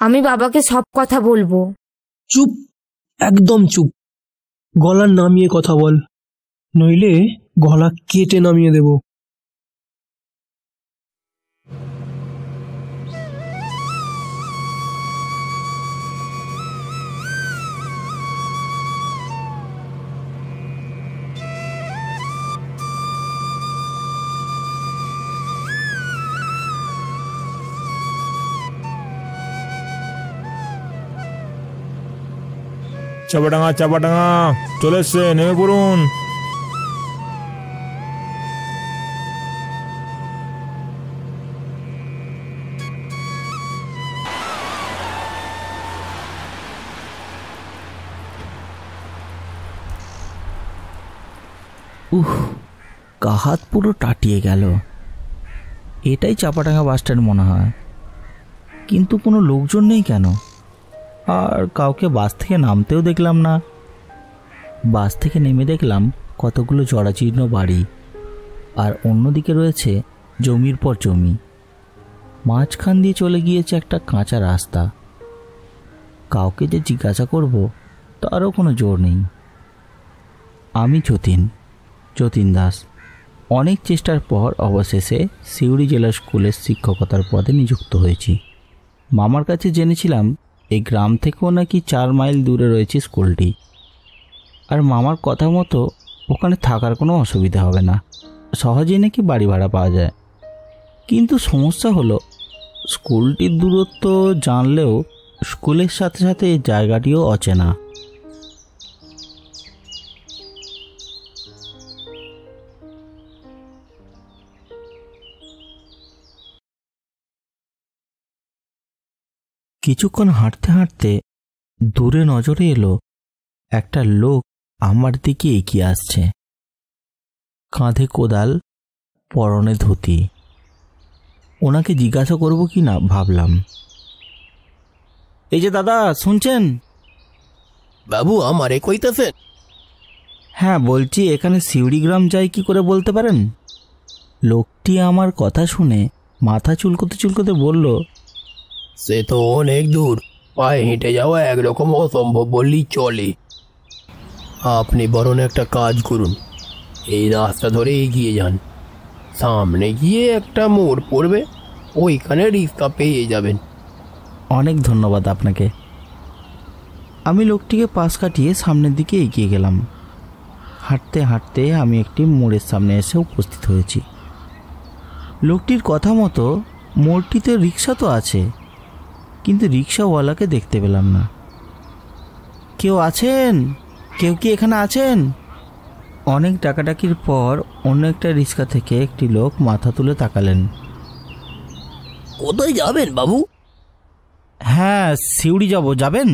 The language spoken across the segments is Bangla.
আমি বাবাকে সব কথা বলবো। চুপ, একদম চুপ। গলা নামিয়ে কথা বল, নইলে গলা কেটে নামিয়ে দেব। চাপাডাঙ্গা চাপাডাঙ্গা চলে এসছে, নেমে পড়ুন। হাত পুরো টাটিয়ে গেল। এটাই চাপাডাঙ্গা বাস স্ট্যান্ড মনে হয়, কিন্তু কোনো লোকজন নেই কেন? আর কাউকে বাস থেকে নামতেও দেখলাম না। বাস থেকে নেমে দেখলাম কতগুলো জরাজীর্ণ বাড়ি, আর অন্যদিকে রয়েছে জমির পর জমি। মাঝখান দিয়ে চলে গিয়েছে একটা কাঁচা রাস্তা। কাউকে যে জিজ্ঞাসা করব তারও কোনো জোর নেই। আমি যতীন দাস অনেক চেষ্টার পর অবশেষে সিউড়ি জেলা স্কুলের শিক্ষকতার পদে নিযুক্ত হয়েছি। মামার কাছে জেনেছিলাম এই গ্রাম থেকেও নাকি 4 মাইল দূরে রয়েছে স্কুলটি, আর মামার কথা মতো ওখানে থাকার কোনো অসুবিধা হবে না, সহজেই নাকি বাড়ি ভাড়া পাওয়া যায়। কিন্তু সমস্যা হলো স্কুলটির দূরত্ব জানলেও স্কুলের সাথে সাথে এই জায়গাটিও অচেনা। কিছুক্ষণ হাঁটতে হাঁটতে দূরে নজরে এলো একটা লোক আমার দিকে এগিয়ে আসছে। কাঁধে কোদাল, পরনে ধুতি। ওনাকে জিজ্ঞাসা করব কি না ভাবলাম। এই যে দাদা, শুনছেন? বাবু আমারে কইতেছেন? হ্যাঁ বলছি, এখানে সিউড়ি গ্রাম যায় কি করে বলতে পারেন? লোকটি আমার কথা শুনে মাথা চুলকোতে চুলকোতে বলল, সে তো অনেক দূর, পায়ে হেঁটে যাওয়া একরকম অসম্ভব বললেই চলে। আপনি বরং একটা কাজ করুন, এই রাস্তা ধরে এগিয়ে যান। সামনে গিয়ে একটা মোড় পড়বে, ওইখানে রিক্সা পেয়ে যাবেন। অনেক ধন্যবাদ আপনাকে। আমি লোকটিকে পাশ কাটিয়ে সামনের দিকে এগিয়ে গেলাম। হাঁটতে হাঁটতে আমি একটি মোড়ের সামনে এসে উপস্থিত হয়েছি। লোকটির কথা মতো মোড়টিতে রিক্সা তো আছে, কিন্তু রিক্সাওয়ালাকে দেখতে পেলাম না। কেউ আছেন? কেউ কি এখানে আছেন? অনেক ডাকাডাকির পর অন্য একটা রিক্সা থেকে একটি লোক মাথা তুলে তাকালেন। কোথায় যাবেন বাবু? হ্যাঁ, সিউড়ি যাব, যাবেন?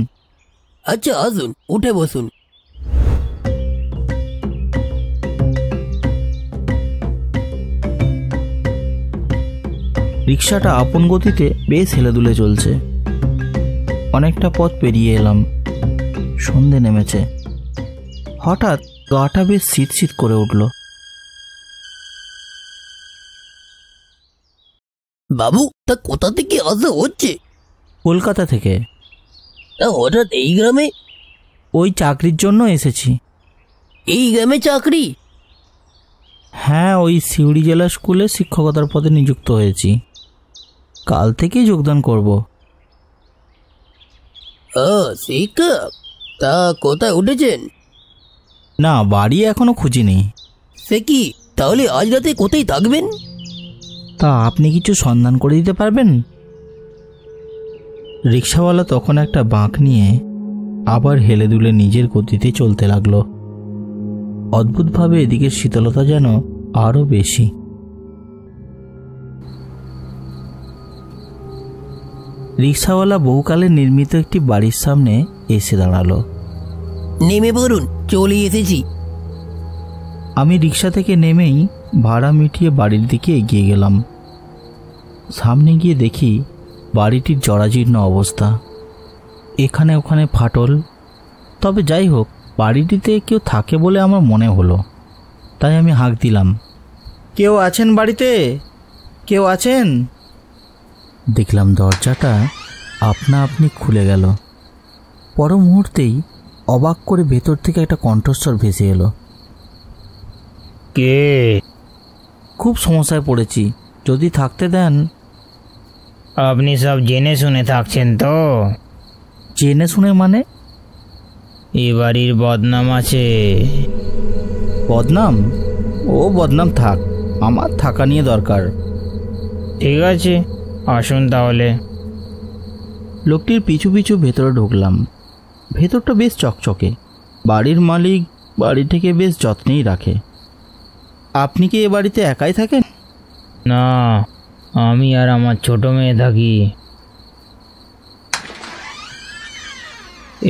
আচ্ছা আসুন, উঠে বসুন। রিক্সাটা আপন গতিতে বেশ হেলেদুলে চলছে। অনেকটা পথ পেরিয়ে এলাম। সন্ধে নেমেছে। হঠাৎ গাটা বেশ শীত শীত করে উঠল। বাবু তা কোথা থেকে আসা হচ্ছে? কলকাতা থেকে। তা হঠাৎ এই গ্রামে? ওই চাকরির জন্য এসেছি। এই গ্রামে চাকরি? হ্যাঁ, ওই সিউড়ি জেলা স্কুলে শিক্ষকতার পদে নিযুক্ত হয়েছি। কাল থেকেই যোগদান করব। শিক্ষক? তা কোথায় উঠেছেন? না, বাড়ি এখনো খুঁজিনি। সে কি, তাহলে আজ রাতে কোথায় থাকবেন? তা আপনি কিছু সন্ধান করে দিতে পারবেন? রিক্সাওয়ালা তখন একটা বাঁক নিয়ে আবার হেলে দুলে নিজের গতিতে চলতে লাগলো। অদ্ভুতভাবে এদিকের শীতলতা যেন আরো বেশি। রিক্সাওয়ালা বহুকালে নির্মিত একটি বাড়ির সামনে এসে দাঁড়ালো। নেমে পড়ুন, চলে এসেছি। আমি রিক্সা থেকে নেমেই ভাড়া মিটিয়ে বাড়ির দিকে এগিয়ে গেলাম। সামনে গিয়ে দেখি বাড়িটির জরাজীর্ণ অবস্থা, এখানে ওখানে ফাটল। তবে যাই হোক, বাড়িটিতে কেউ থাকে বলে আমার মনে হলো, তাই আমি হাঁক দিলাম, কেউ আছেন বাড়িতে? কেউ আছেন? দেখলাম দরজাটা আপনা আপনি খুলে গেল। পর মুহূর্তেই অবাক করে ভেতর থেকে একটা কণ্ঠস্বর ভেসে এলো। কে? খুব সমস্যায় পড়েছি, যদি থাকতে দেন। আপনি সব জেনে শুনে থাকছেন তো? জেনে শুনে মানে? এ বাড়ির বদনাম আছে। বদনাম? ও বদনাম থাক, আমার থাকা নিয়ে দরকার। ঠিক আছে, আসুন তাহলে। লোকটির পিছু পিছু ভেতরে ঢুকলাম। ভেতরটা বেশ চকচকে। বাড়ির মালিক বাড়িটিকে বেশ যত্নেই রাখে। আপনি কি এ বাড়িতে একাই থাকেন? না, আমি আর আমার ছোট মেয়ে থাকি।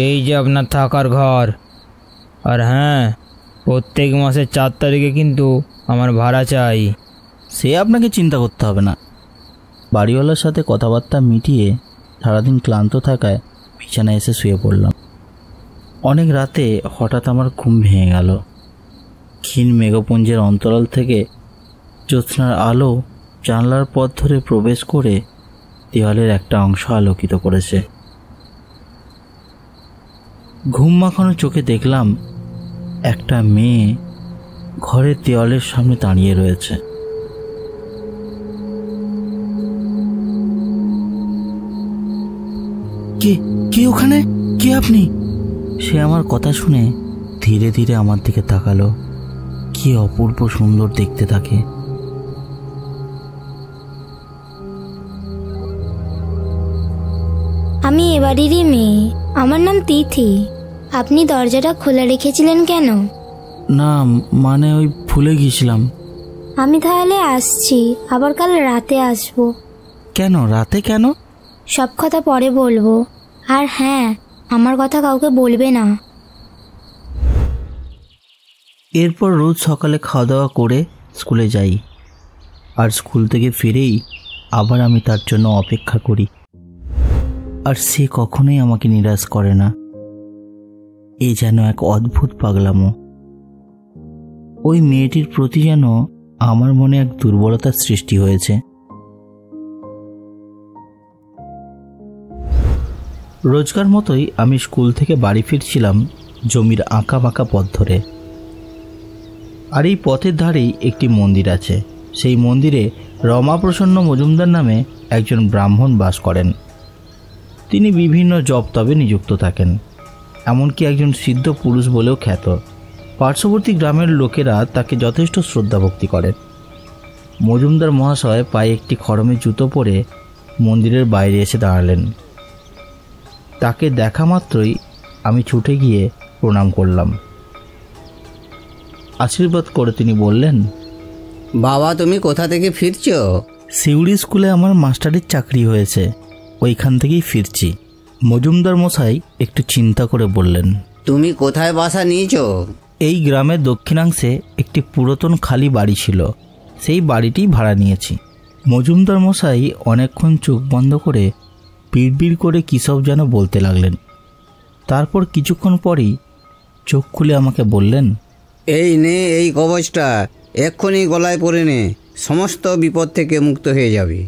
এই যে আপনার থাকার ঘর। আর হ্যাঁ, প্রত্যেক মাসের 4 তারিখে কিন্তু আমার ভাড়া চাই। সে আপনাকে চিন্তা করতে হবে না। বাড়িওয়ালার সাথে কথাবার্তা মিটিয়ে সারাদিন ক্লান্ত থাকায় বিছানায় এসে শুয়ে পড়লাম। অনেক রাতে হঠাৎ আমার ঘুম ভেঙে গেল। ক্ষীণ মেঘপুঞ্জের অন্তরাল থেকে জ্যোৎস্নার আলো জানলার পথ ধরে প্রবেশ করে দেওয়ালের একটা অংশ আলোকিত করেছে। ঘুম মাখানো চোখে দেখলাম একটা মেয়ে ঘরের দেওয়ালের সামনে দাঁড়িয়ে রয়েছে। কে কে ওখানে? কে আপনি? সে আমার কথা শুনে ধীরে ধীরে আমার দিকে তাকালো। কি অপূর্ব সুন্দর দেখতে তাকে। আমি এ বাড়িরই মেয়ে, আমার নাম তিথি। আপনি দরজাটা খোলা রেখেছিলেন কেন? না, মানে ওই ভুলে গিয়েছিলাম। আমি তাহলে আসছি, আবার কাল রাতে আসবো। কেন রাতে? কেন? সব কথা পরে বলবো। আর হ্যাঁ, আমার কথা কাউকে বলবে না। এরপর রোজ সকালে খাওয়া দাওয়া করে স্কুলে যাই, আর স্কুল থেকে ফিরেই আবার আমি তার জন্য অপেক্ষা করি। আর সে কখনোই আমাকে নিরাশ করে না। এ যেন এক অদ্ভুত পাগলামো। ওই মেয়েটির প্রতি যেন আমার মনে এক দুর্বলতার সৃষ্টি হয়েছে। রোজকার মতোই আমি স্কুল থেকে বাড়ি ফিরছিলাম জমির আঁকা বাঁকা পথ ধরে। আর এই পথের ধারেই একটি মন্দির আছে। সেই মন্দিরে রমাপ্রসন্ন মজুমদার নামে একজন ব্রাহ্মণ বাস করেন। তিনি বিভিন্ন জপ তবে নিযুক্ত থাকেন, এমনকি একজন সিদ্ধ পুরুষ বলেও খ্যাত। পার্শ্ববর্তী গ্রামের লোকেরা তাকে যথেষ্ট শ্রদ্ধা ভক্তি করেন। মজুমদার মহাশয় পায়ে একটি খড়মের জুতো পরে মন্দিরের বাইরে এসে দাঁড়ালেন। তাকে দেখা মাত্রই আমি ছুটে গিয়ে প্রণাম করলাম। আশীর্বাদ করে তিনি বললেন, বাবা, তুমি কোথা থেকে ফিরছো? সিউড়ি স্কুলে আমার মাস্টারের চাকরি হয়েছে, ওইখান থেকেই ফিরছি। মজুমদার মশাই একটু চিন্তা করে বললেন, তুমি কোথায় বাসা নিয়েছো? এই গ্রামের দক্ষিণাংশে একটি পুরাতন খালি বাড়ি ছিল, সেই বাড়িটি ভাড়া নিয়েছি। মজুমদার মশাই অনেকক্ষণ চোখ বন্ধ করে বিড়বিড় করে কী সব যেন বলতে লাগলেন। তারপর কিছুক্ষণ পরই চোখ খুলে আমাকে বললেন, এই নে এই কবচটা, এক্ষুনি গলায় পরে নে, সমস্ত বিপদ থেকে মুক্ত হয়ে যাবে।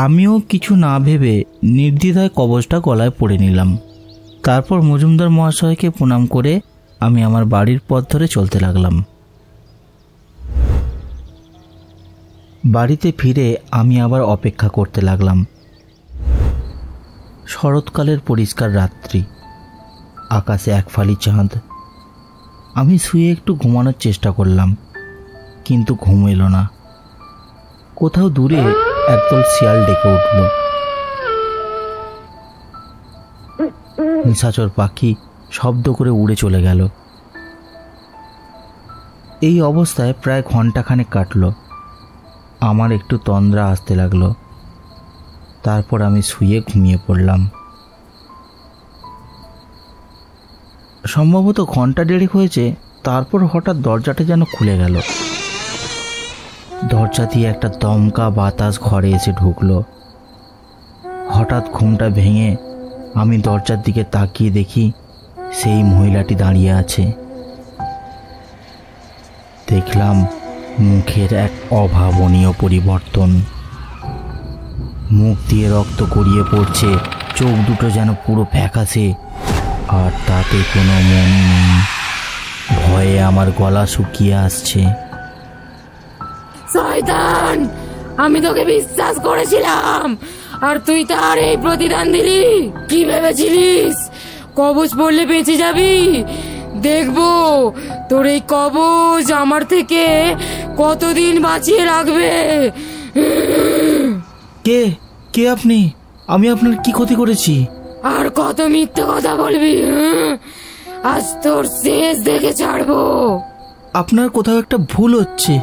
আমিও কিছু না ভেবে নির্দ্বিধায় কবচটা গলায় পরে নিলাম। তারপর মজুমদার মহাশয়কে প্রণাম করে আমি আমার বাড়ির পথ ধরে চলতে লাগলাম। বাড়িতে ফিরে আমি আবার অপেক্ষা করতে লাগলাম। শরৎকালের পরিষ্কার রাত্রি, আকাশে এক ফালি চাঁদ। আমি শুয়ে একটু ঘুমানোর চেষ্টা করলাম, কিন্তু ঘুম এলো না। কোথাও দূরে একদল শিয়াল ডেকে উঠল। নিশাচর পাখি শব্দ করে উড়ে চলে গেল। এই অবস্থায় প্রায় ঘন্টাখানেক কাটল। আমার একটু তন্দ্রা আসতে লাগলো। তারপর আমি শুয়ে ঘুমিয়ে পড়লাম। সম্ভবত ঘন্টা দেড়েক হয়েছে। তারপর হঠাৎ দরজাটা যেন খুলে গেল। দরজা দিয়ে একটা দমকা বাতাস ঘরে এসে ঢুকলো। হঠাৎ ঘুমটা ভেঙে আমি দরজার দিকে তাকিয়ে দেখি সেই মহিলাটি দাঁড়িয়ে আছে। দেখলাম মুখের এক অভাবনীয় পরিবর্তন। মুখ দিয়ে রক্ত গড়িয়ে পড়ছে, চোখ দুটো যেন পুরো ফ্যাকাশে, আর তাতে কোনো মন নেই। ভয়ে আমার গলা শুকিয়ে আসছে। শয়তান, আমি তোকে বিশ্বাস করেছিলাম, আর তুই তার এই প্রতিদান দিলি। কি ভেবেছিলিস কবচ পড়লে বেঁচে যাবি? দেখবো তোর এই কবচ আমার থেকে কতদিন বাঁচিয়ে রাখবে। কে কে আপনি? আমি আপনার কি ক্ষতি করেছি? আর কত মিথ্যে কথা বলবি? আজ তোর শেষ দেখে ছাড়বো। আপনার কোথাও একটা ভুল হচ্ছে।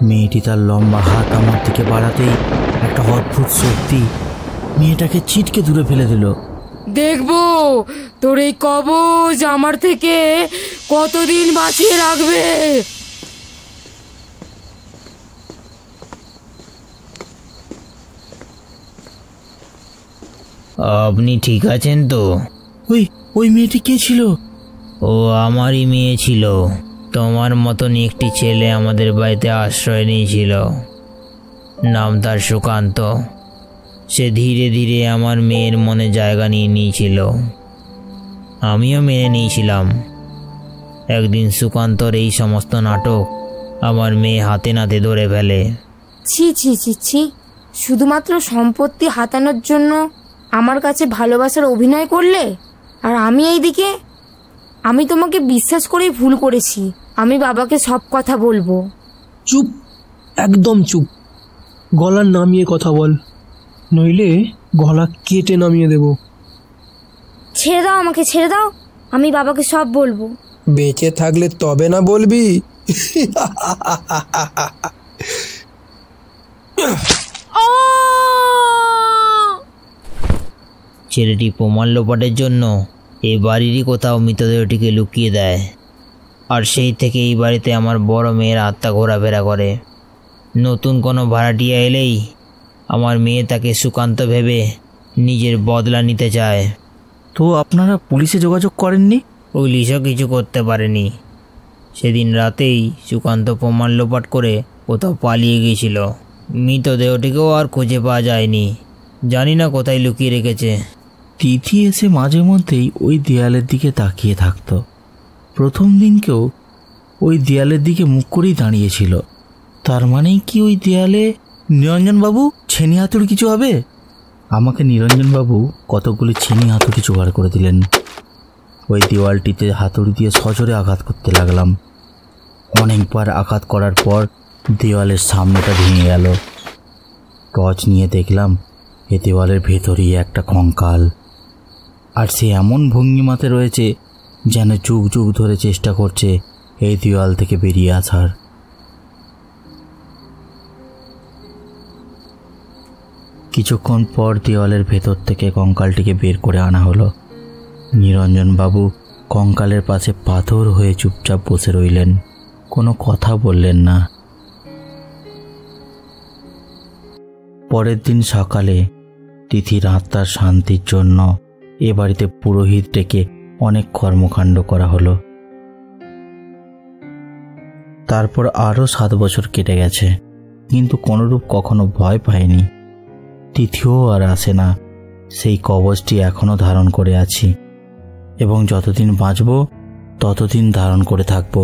মেয়েটি তার লম্বা হাত আমার দিকে বাড়াতেই একটা অদ্ভুত শক্তি মেয়েটাকে ছিটকে দূরে ফেলে দিল। দেখবো তোর এই কবচ আমার থেকে কতদিন বাঁচিয়ে রাখবে। আপনি ঠিক আছেন তো? ওই মেয়েটি কে ছিল? ও আমারই মেয়ে ছিল। তোমার মতন একটি ছেলে আমাদের বাড়িতে আশ্রয় নিয়েছিল। নাম তার সুকান্ত। সে ধীরে ধীরে আমার মেয়ের মনে জায়গা নিয়ে নিয়েছিল। আমিও মেনে নিয়েছিলাম। একদিন সুকান্তর এই সমস্ত নাটক আমার মেয়ে হাতে নাতে ধরে ফেলে। ছি ছি ছি ছি, শুধুমাত্র সম্পত্তি হাতানোর জন্য আমার কাছে ভালোবাসার অভিনয় করলে? আর আমি এইদিকে, আমি তোমাকে বিশ্বাস করেই ভুল করেছি। আমি বাবাকে সব কথা বলবো। চুপ, একদম চুপ। গলা নামিয়ে কথা বল, নইলে গলা কেটে নামিয়ে দেব। ছেড়ে দাও আমাকে, ছেড়ে দাও। আমি বাবাকে সব বলবো। বেঁচে থাকলে তবে না বলবি? ছেলেটি প্রমাণ লোপাটের জন্য এই বাড়িরই কোথাও মৃতদেহটিকে লুকিয়ে দেয়। আর সেই থেকে এই বাড়িতে আমার বড় মেয়ের আত্মা ঘোরাফেরা করে। নতুন কোনো ভাড়াটিয়া এলেই আমার মেয়ে তাকে সুকান্ত ভেবে নিজের বদলা নিতে চায়। তো আপনারা পুলিশে যোগাযোগ করেননি? পুলিশও কিছু করতে পারেনি। সেদিন রাতেই সুকান্ত প্রমাণ লোপাট করে কোথাও পালিয়ে গিয়েছিল। মৃতদেহটিকেও আর খুঁজে পাওয়া যায়নি। জানি না কোথায় লুকিয়ে রেখেছে। তিথি এসে মাঝে মধ্যেই ওই দেয়ালের দিকে তাকিয়ে থাকত। প্রথম দিনকেও ওই দেয়ালের দিকে মুখ করেই দাঁড়িয়েছিল। তার মানেই কি ওই দেয়ালে নিরঞ্জনবাবু ছেনি হাতুড়ি কিছু হবে? আমাকে নিরঞ্জনবাবু কতগুলি ছেনি হাতুড়ি জোগাড় করে দিলেন। ওই দেওয়ালটিতে হাতুড়ি দিয়ে সজোরে আঘাত করতে লাগলাম। অনেকবার আঘাত করার পর দেওয়ালের সামনেটা ভেঙে গেল। টর্চ নিয়ে দেখলাম এ দেওয়ালের ভেতরেই একটা কঙ্কাল, আর সে এমন ভঙ্গিমাতে রয়েছে যেন যুগ যুগ ধরে চেষ্টা করছে এই দেওয়াল থেকে বেরিয়ে আসার। কিছুক্ষণ পর দেওয়ালের ভেতর থেকে কঙ্কালটিকে বের করে আনা হলো। নিরঞ্জনবাবু কঙ্কালের পাশে পাথর হয়ে চুপচাপ বসে রইলেন, কোনো কথা বললেন না। পরের দিন সকালে তিথির আত্মার শান্তির জন্য এ বাড়িতে পুরোহিত ডেকে অনেক কর্মকাণ্ড করা হলো। তারপর আরও 7 বছর কেটে গেছে, কিন্তু কোনোরূপ কখনো ভয় পায়নি। তিথিও আর আসে না। সেই কবচটি এখনো ধারণ করে আছি এবং যতদিন বাঁচব ততদিন ধারণ করে থাকবো।